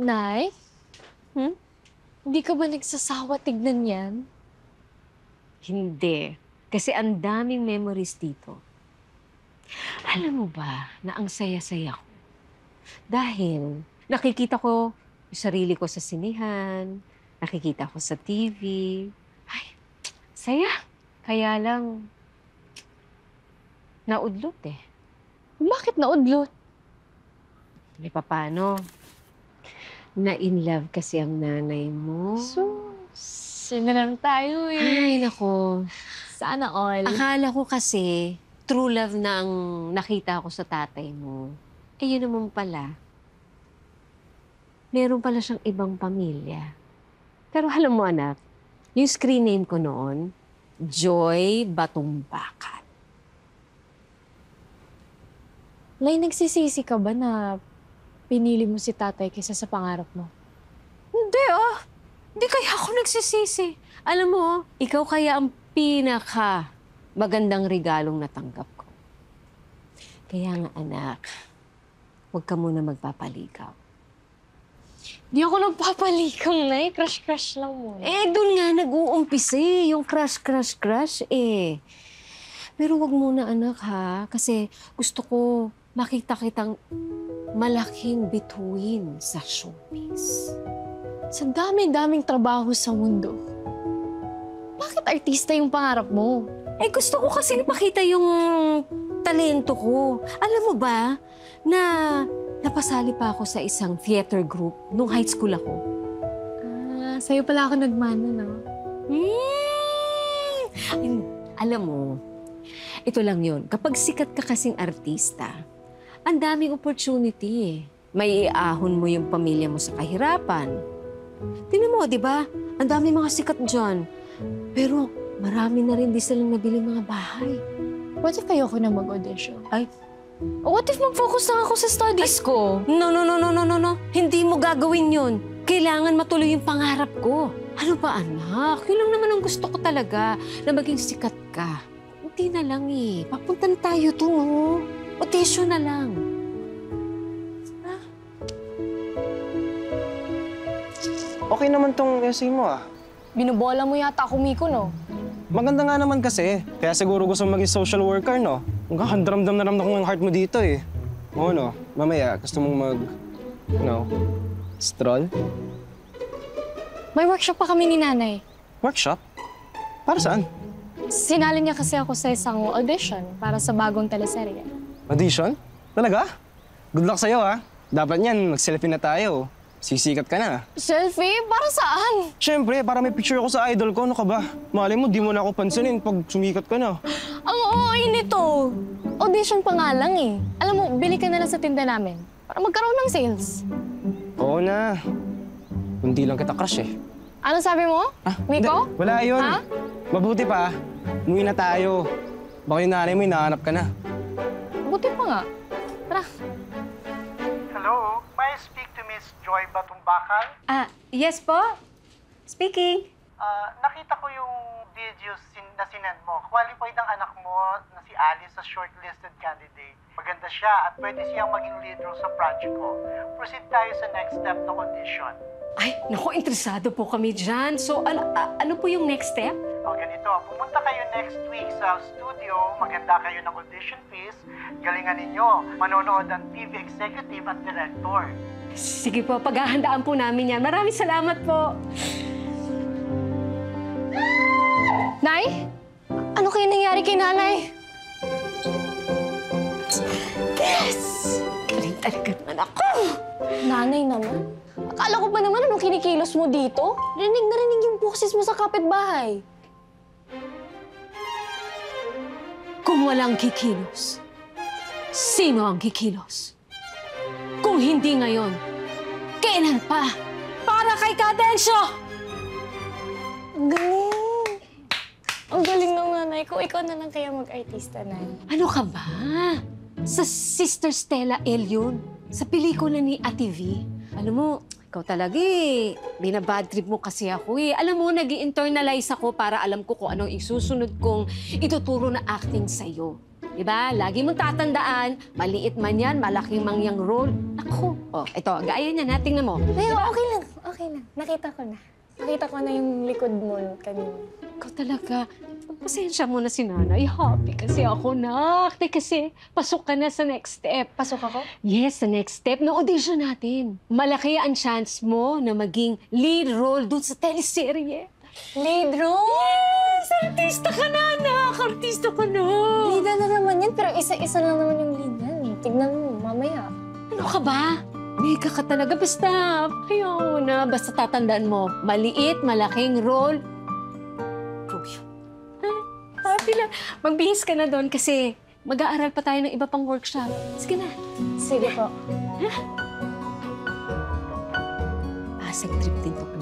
Nay, Hmm? hindi ka ba nagsasawa tignan yan? Hindi. Kasi ang daming memories dito. Alam mo ba na ang saya-saya ko? Dahil nakikita ko yung sarili ko sa sinihan, nakikita ko sa TV. Ay, saya. Kaya lang, naudlot eh. Bakit naudlot? Di pa paano? Na-in love kasi ang nanay mo. Sino lang tayo Ay, eh. nako. Sana all. Akala ko kasi true love na ang nakita ko sa tatay mo. Eh, yun naman pala. Meron pala siyang ibang pamilya. Pero alam mo, anak, yung screen name ko noon, Joy Batumbakat. Nay, nagsisisi ka ba na pinili mo si tatay kaysa sa pangarap mo? Hindi, ah. Hindi kaya ako nagsisisi. Alam mo, ikaw kaya ang pinaka magandang regalong natanggap ko. Kaya nga, anak, huwag ka muna magpapaligaw. Di ako nagpapalikang, Nay. Crush-crush lang muna. Eh, dun nga nag-uumpisa eh, yung crush eh. Pero wag muna, anak, ha? Kasi gusto ko makita kitang malaking bituin sa showbiz. Sa dami-daming trabaho sa mundo, bakit artista yung pangarap mo? Eh, gusto ko kasi makita yung talento ko. Alam mo ba na napasali pa ako sa isang theater group nung high school ako? Sa'yo pala ako nagmana, no? Alam mo, ito lang yun. Kapag sikat ka kasing artista, ang daming opportunity eh. May iahon mo yung pamilya mo sa kahirapan. Tingnan mo, di ba? Ang daming mga sikat dyan. Pero marami na rin di silang nabili mga bahay. What if ayoko na mag-audition? Ay, What if mag-focus lang ako sa studies ko? no. Hindi mo gagawin yun. Kailangan matuloy yung pangarap ko. Ano ba, anak? Yun lang naman ang gusto ko talaga, na maging sikat ka. Hindi na lang eh. Papunta na tayo to, no? Audition na lang. Okay naman tong essay mo ah. Binubola mo yata ako, Miko, no? Maganda nga naman kasi. Kaya siguro gusto mong maging social worker, no? Hanggang ramdam na ramdam ko yung heart mo dito eh. Oo, no? Mamaya, gusto mong stroll? May workshop pa kami ni nanay. Workshop? Para saan? Sinali niya kasi ako sa isang audition para sa bagong teleserye. Audition? Talaga? Good luck sa'yo ah. Dapat yan, mag-selfie na tayo. Sisikat ka na. Selfie? Para saan? Siyempre, para may picture ako sa idol ko. Ano ka ba? Malay mo, di mo na ako pansinin pag sumikat ka na. Ang OA nito! Audition pa nga lang eh. Alam mo, bili ka na lang sa tinda namin para magkaroon ng sales. Oo na. Hindi lang kita crush eh. Ano sabi mo? Miko? Hindi, wala yun. Ha? Mabuti pa. Umuwi na tayo. Baka yung nanay mo, hinahanap ka na. Buti pa nga. Tara. Hello, may I speak to Miss Joy Batumbakan? Yes po. Speaking. Nakita ko yung videos na sinend mo. Qualified ang anak mo na si Alice sa shortlisted candidate. Maganda siya at pwede siyang maging lead role sa project ko. Proceed tayo sa next step ng audition. Ay, naku, interesado po kami dyan. So, ano po yung next step? O ganito, pumunta kayo next week sa studio, maganda kayo ng audition fees, galingan ninyo, manonood ang TV executive at director. Sige po, paghahandaan po namin yan. Maraming salamat po. Nay? Ano kayo nangyari kay nanay? Yes! Galing talaga naman ako. Nanay naman? Akala ko pa naman anong kinikilos mo dito? Rinig na rinig yung boses mo sa kapitbahay. Kung walang kikilos, sino ang kikilos? Kung hindi ngayon, kailan pa? Para kay Cadensyo! Ang galing! Ang galing ng nanay ko. Ikaw na lang kaya mag-artista, Nay. Ano ka ba? Sa Sister Stella L yun. Sa pelikula ni Ate V. Alam mo, ikaw talaga eh. Binabad trip mo kasi ako eh. Alam mo, nag-i-internalize ako para alam ko kung anong isusunod kong ituturo na acting sa'yo. Diba? Lagi mong tatandaan, maliit man yan, malaking mang yang role. Ako. Oh, ito, gaya niya na, tingnan mo. Pero okay lang, okay lang. Nakita ko na. Nakita ko na yung likod mo kanina. Ikaw talaga, pasensya mo na si nanay. Happy kasi ako, nak. Kasi pasok ka na sa next step. Pasok ako? Yes, sa next step na audition natin. Malaki ang chance mo na maging lead role dun sa teleserye. Lead role? Yes! Artista ka na, anak! Artista ka na! Leadan na naman yan, pero isa-isa lang naman yung lead yan. Tignan mo, mamaya. Ano ka ba? Mega ka talaga. Basta, ayaw mo na. Basta tatandaan mo, maliit, malaking role. Happy na. Magbihis ka na doon kasi mag-aaral pa tayo ng iba pang workshop. Sige na. Sige po. Pasag trip din to.